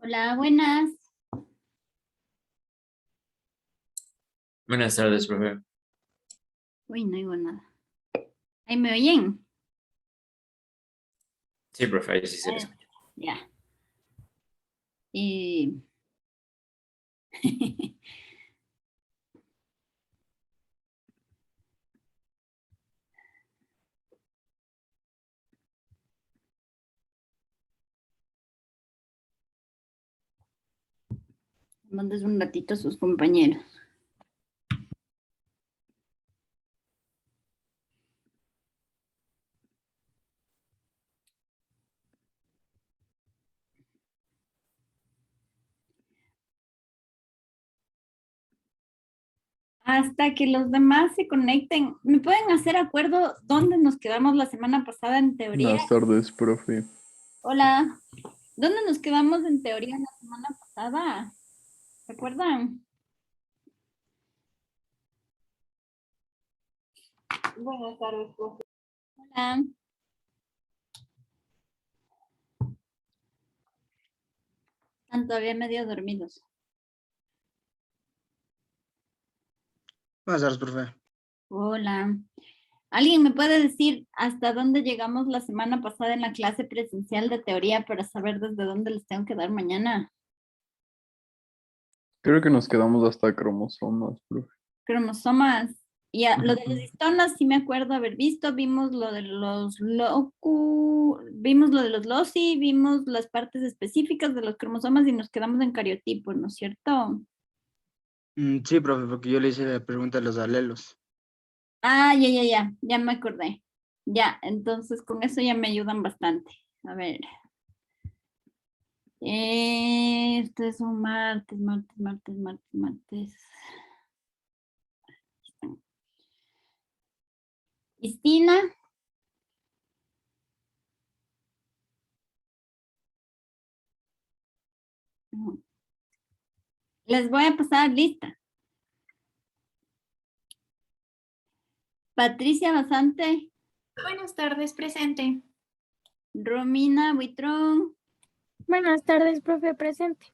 Hola, buenas. Buenas tardes, profe. Uy, no digo nada. ¿Ahí me oyen? Sí, profe, ahí sí se le escucha. Ya. Y... Mandes un ratito a sus compañeros. Hasta que los demás se conecten. ¿Me pueden hacer acuerdo dónde nos quedamos la semana pasada en teoría? Buenas tardes, profe. Hola. ¿Dónde nos quedamos en teoría la semana pasada? ¿Recuerdan? Buenas tardes, profe. Hola. Están todavía medio dormidos. Buenas tardes, profe. Hola. ¿Alguien me puede decir hasta dónde llegamos la semana pasada en la clase presencial de teoría para saber desde dónde les tengo que dar mañana? Creo que nos quedamos hasta cromosomas, profe. Cromosomas. Ya, lo de los Ujú. histonas sí me acuerdo haber visto, vimos lo de los vimos lo de los loci, vimos las partes específicas de los cromosomas y nos quedamos en cariotipos, ¿no es cierto? Sí, profe, porque yo le hice la pregunta a los alelos. Ah, ya me acordé. Ya, entonces con eso ya me ayudan bastante. A ver. Este es un martes. Cristina. Les voy a pasar lista. Patricia Basante. Buenas tardes, presente. Romina Buitrón. Buenas tardes, profe, presente.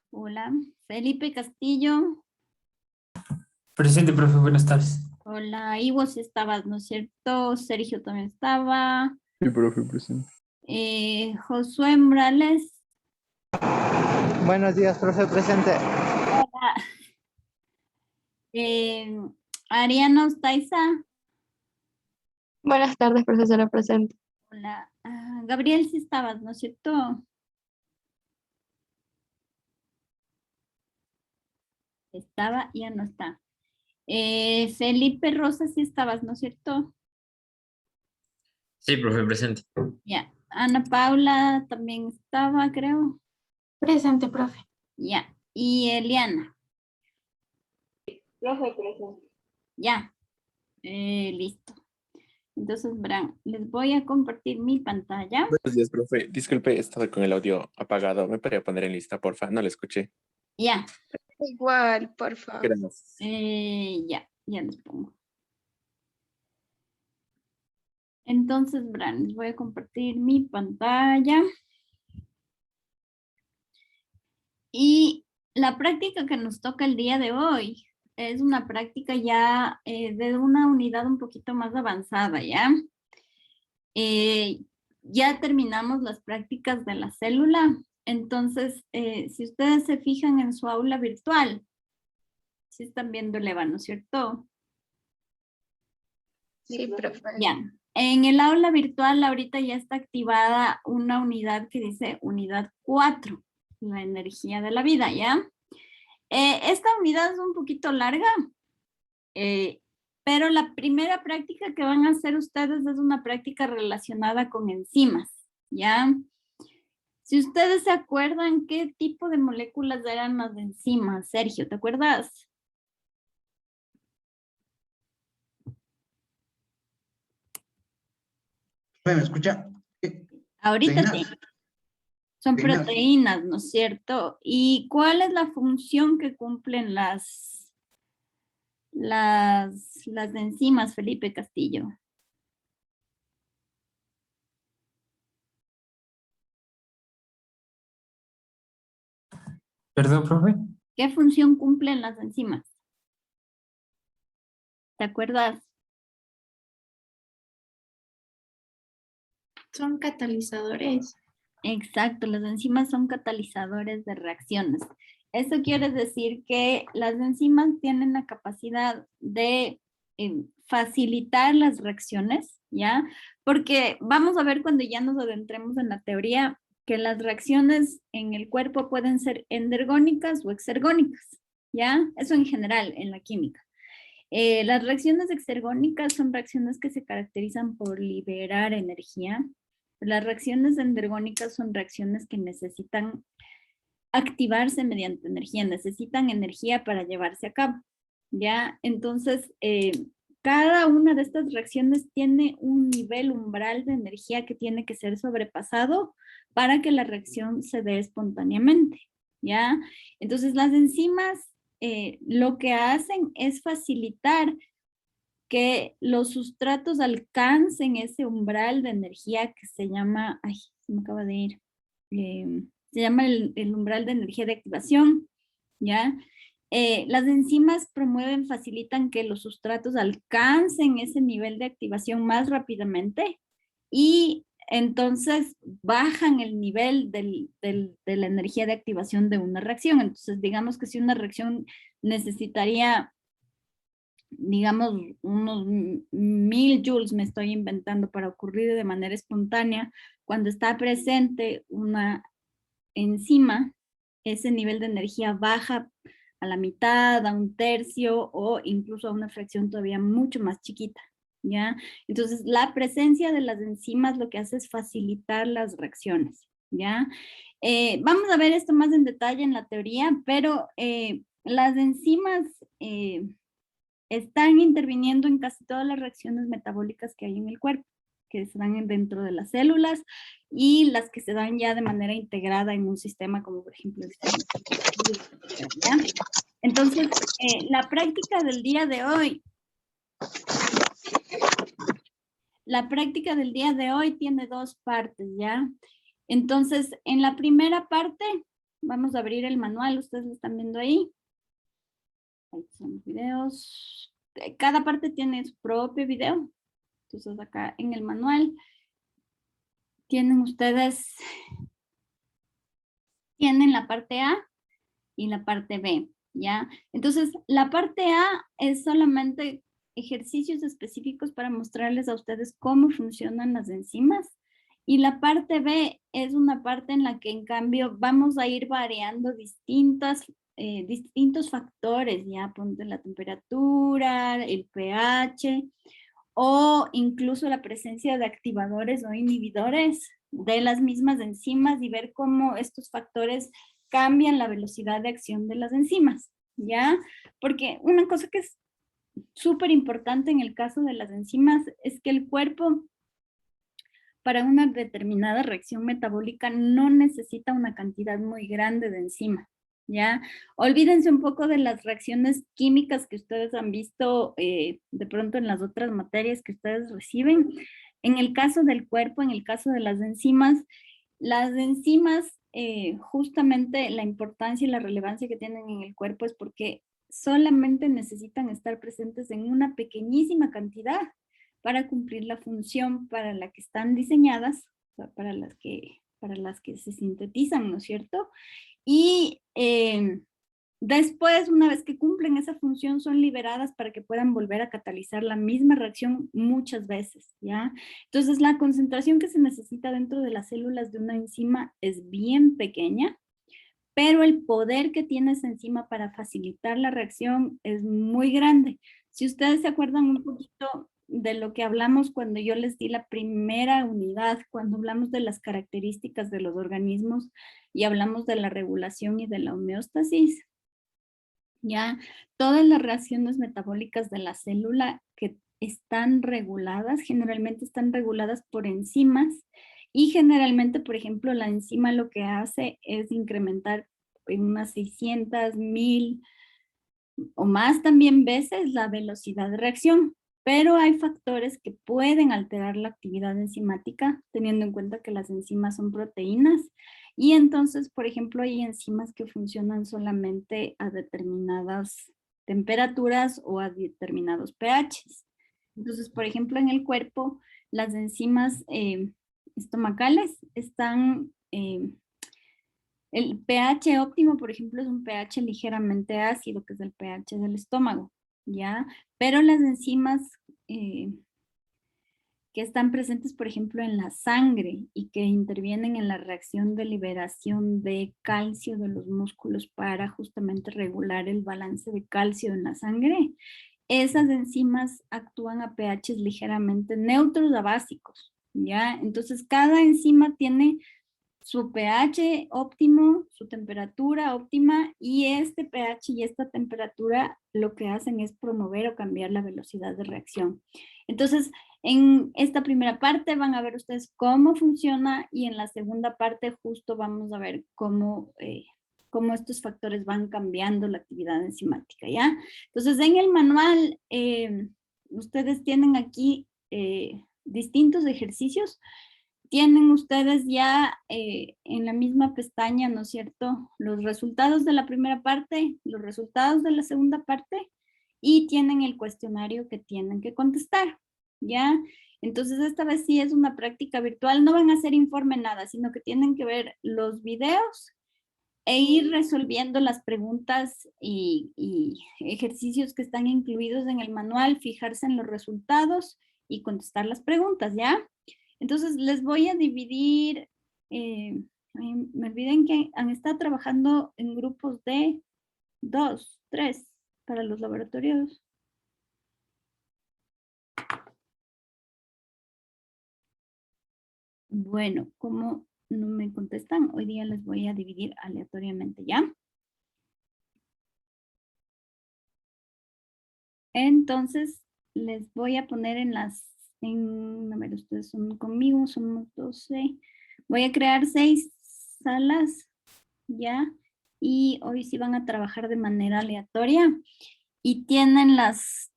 Hola. Felipe Castillo. Presente, profe, buenas tardes. Hola. Ivo, si estabas, ¿no es cierto? Sergio también estaba. Sí, profe, presente. Josué Morales. Buenos días, profe, presente. Hola. Ariana Ostaiza. Buenas tardes, profesora presente. Hola. Gabriel, si estabas, ¿no es cierto? Estaba, ya no está. Felipe Rosa, si estabas, ¿no es cierto? Sí, profe, presente. Ya. Ana Paula también estaba, creo. Presente, profe. Ya. Y Eliana. Profe, presente. Ya. Listo. Entonces, verán, les voy a compartir mi pantalla. Buenos días, profe. Disculpe, estaba con el audio apagado. ¿Me podría poner en lista, porfa? No le escuché. Ya. Igual, por favor. Gracias. Ya les pongo. Entonces, verán, les voy a compartir mi pantalla. Y la práctica que nos toca el día de hoy es una práctica ya de una unidad un poquito más avanzada, ¿ya? Ya terminamos las prácticas de la célula, entonces, si ustedes se fijan en su aula virtual, si están viendo el EVA, ¿no es cierto? Sí, profe. Ya. En el aula virtual ahorita ya está activada una unidad que dice unidad 4, la energía de la vida, ¿ya? Esta unidad es un poquito larga, pero la primera práctica que van a hacer ustedes es una práctica relacionada con enzimas, ¿ya? Si ustedes se acuerdan, ¿qué tipo de moléculas eran las enzimas? Sergio, ¿te acuerdas? ¿Me escucha? Ahorita sí. ¿Proteínas? Son Proteínas. proteínas, ¿no es cierto? ¿Y cuál es la función que cumplen las enzimas, Felipe Castillo? Perdón, profe. ¿Qué función cumplen las enzimas? ¿Te acuerdas? Son catalizadores. Exacto, las enzimas son catalizadores de reacciones. Eso quiere decir que las enzimas tienen la capacidad de facilitar las reacciones, ¿ya? Porque vamos a ver cuando ya nos adentremos en la teoría que las reacciones en el cuerpo pueden ser endergónicas o exergónicas, ¿ya? Eso en general en la química. Las reacciones exergónicas son reacciones que se caracterizan por liberar energía. Las reacciones endergónicas son reacciones que necesitan activarse mediante energía, necesitan energía para llevarse a cabo, ¿ya? Entonces, cada una de estas reacciones tiene un nivel umbral de energía que tiene que ser sobrepasado para que la reacción se dé espontáneamente, ¿ya? Entonces, las enzimas lo que hacen es facilitar que los sustratos alcancen ese umbral de energía que se llama, ay, se me acaba de ir, se llama el umbral de energía de activación, ¿ya? Las enzimas promueven, facilitan que los sustratos alcancen ese nivel de activación más rápidamente y entonces bajan el nivel de la energía de activación de una reacción. Entonces, digamos que si una reacción necesitaría, digamos, unos 1000 joules, me estoy inventando, para ocurrir de manera espontánea, cuando está presente una enzima, ese nivel de energía baja a la mitad, a un tercio o incluso a una fracción todavía mucho más chiquita, ¿ya? Entonces, la presencia de las enzimas lo que hace es facilitar las reacciones, ¿ya? Vamos a ver esto más en detalle en la teoría, pero las enzimas están interviniendo en casi todas las reacciones metabólicas que hay en el cuerpo, que se dan dentro de las células y las que se dan ya de manera integrada en un sistema como por ejemplo el sistema. ¿Ya? Entonces, la práctica del día de hoy tiene dos partes, ¿ya? Entonces, en la primera parte, vamos a abrir el manual, ustedes lo están viendo ahí. Ahí son los videos. Cada parte tiene su propio video. Entonces acá en el manual tienen ustedes, tienen la parte A y la parte B, ¿ya? Entonces la parte A es solamente ejercicios específicos para mostrarles a ustedes cómo funcionan las enzimas. Y la parte B es una parte en la que en cambio vamos a ir variando distintos factores, ya, ponte la temperatura, el pH, o incluso la presencia de activadores o inhibidores de las mismas enzimas y ver cómo estos factores cambian la velocidad de acción de las enzimas, ¿ya? Porque una cosa que es súper importante en el caso de las enzimas es que el cuerpo, para una determinada reacción metabólica, no necesita una cantidad muy grande de enzima, ¿ya? Olvídense un poco de las reacciones químicas que ustedes han visto de pronto en las otras materias que ustedes reciben. En el caso del cuerpo, en el caso de las enzimas, justamente la importancia y la relevancia que tienen en el cuerpo es porque solamente necesitan estar presentes en una pequeñísima cantidad para cumplir la función para la que están diseñadas, para las que se sintetizan, ¿no es cierto? Y después, una vez que cumplen esa función, son liberadas para que puedan volver a catalizar la misma reacción muchas veces, ¿ya? Entonces, la concentración que se necesita dentro de las células de una enzima es bien pequeña, pero el poder que tiene esa enzima para facilitar la reacción es muy grande. Si ustedes se acuerdan un poquito de lo que hablamos cuando yo les di la primera unidad, cuando hablamos de las características de los organismos y hablamos de la regulación y de la homeostasis, ya todas las reacciones metabólicas de la célula que están reguladas, generalmente están reguladas por enzimas y generalmente, por ejemplo, la enzima lo que hace es incrementar en unas 600, 1000 o más también veces la velocidad de reacción. Pero hay factores que pueden alterar la actividad enzimática, teniendo en cuenta que las enzimas son proteínas, Y entonces, por ejemplo, hay enzimas que funcionan solamente a determinadas temperaturas o a determinados pHs. Entonces, por ejemplo, en el cuerpo, las enzimas estomacales están, el pH óptimo, por ejemplo, es un pH ligeramente ácido, que es el pH del estómago, ¿ya? Pero las enzimas que están presentes, por ejemplo, en la sangre y que intervienen en la reacción de liberación de calcio de los músculos para justamente regular el balance de calcio en la sangre, esas enzimas actúan a pHs ligeramente neutros a básicos, ¿ya? Entonces, cada enzima tiene su pH óptimo, su temperatura óptima, y este pH y esta temperatura lo que hacen es promover o cambiar la velocidad de reacción. Entonces, en esta primera parte van a ver ustedes cómo funciona, y en la segunda parte justo vamos a ver cómo estos factores van cambiando la actividad enzimática, ¿ya? Entonces, en el manual, ustedes tienen aquí distintos ejercicios. Tienen ustedes ya en la misma pestaña, ¿no es cierto?, los resultados de la primera parte, los resultados de la segunda parte, y tienen el cuestionario que tienen que contestar, ¿ya? Entonces, esta vez sí es una práctica virtual, no van a hacer informe nada, sino que tienen que ver los videos e ir resolviendo las preguntas y ejercicios que están incluidos en el manual, fijarse en los resultados y contestar las preguntas, ¿ya? Entonces, les voy a dividir, me olviden que han estado trabajando en grupos de 2, 3 para los laboratorios. Bueno, como no me contestan, hoy día les voy a dividir aleatoriamente, ¿ya? Entonces, les voy a poner a ver, ustedes son conmigo, somos 12. Voy a crear 6 salas, ¿ya? Y hoy sí van a trabajar de manera aleatoria. Y tienen las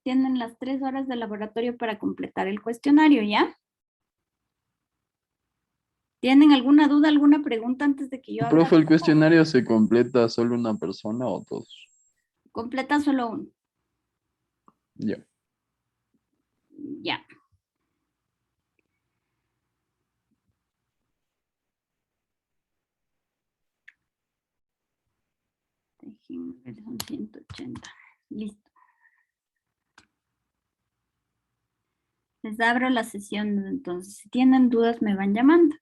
3 horas de laboratorio para completar el cuestionario, ¿ya? ¿Tienen alguna duda, alguna pregunta antes de que yo haga? Profe, ¿el cuestionario se completa solo una persona o todos? Completa solo uno. Ya. Ya. Déjenme ver, son 180. Listo. Les abro la sesión, entonces, si tienen dudas me van llamando.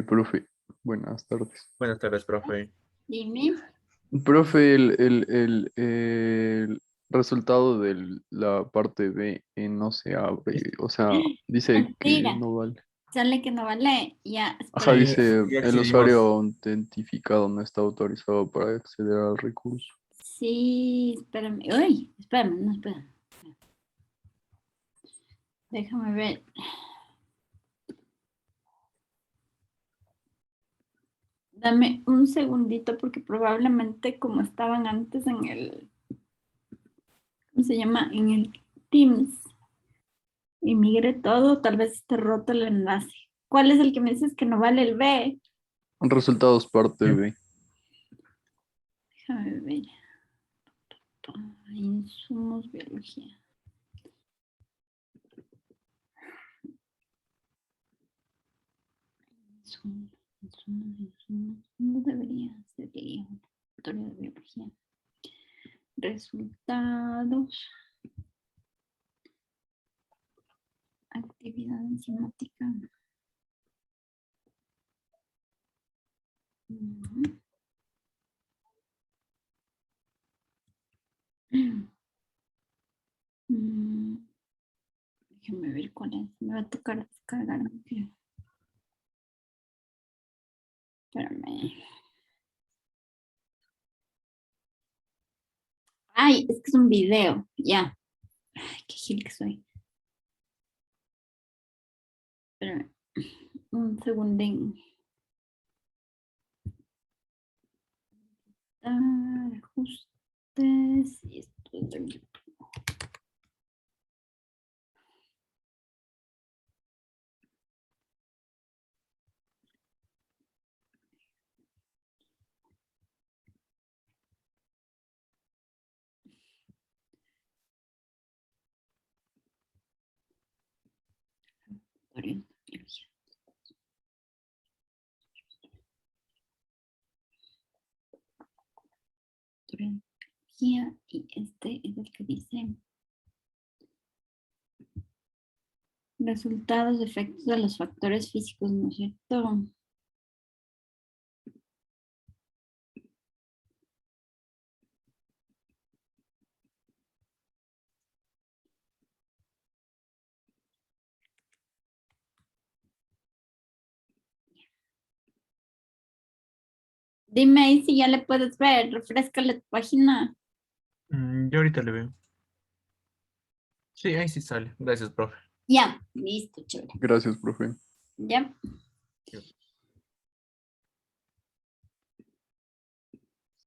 Profe, buenas tardes. Buenas tardes, profe. Dime. Profe, el resultado de la parte B no se abre, o sea, dice que Mentira. no vale. Sale que no vale. Ya, Ajá, espera. dice ya el accedimos. usuario autentificado no está autorizado para acceder al recurso. Sí, espérame. Uy, espérame, no, espérame. Déjame ver. Dame un segundito porque probablemente como estaban antes en el, ¿cómo se llama? En el Teams y migre todo, tal vez esté roto el enlace. ¿Cuál es el que me dices que no vale el B? Resultados parte B. Déjame ver. Insumos, biología. Insumos. No debería ser una historia de biología. Resultados. Actividad enzimática. Ujú. Déjame ver cuál es. Me va a tocar descargar. Espérame. Ay, es que es un video. Ya. Ay, qué gil que soy. Espérame. Un segundín. Ajustes. Y esto es de aquí. Y este es el que dice resultados, efectos de los factores físicos, ¿no es cierto? Dime ahí si ya le puedes ver, refrescale tu página. Yo ahorita le veo. Sí, ahí sí sale. Gracias, profe. Ya, listo, chévere. Gracias, profe. Ya.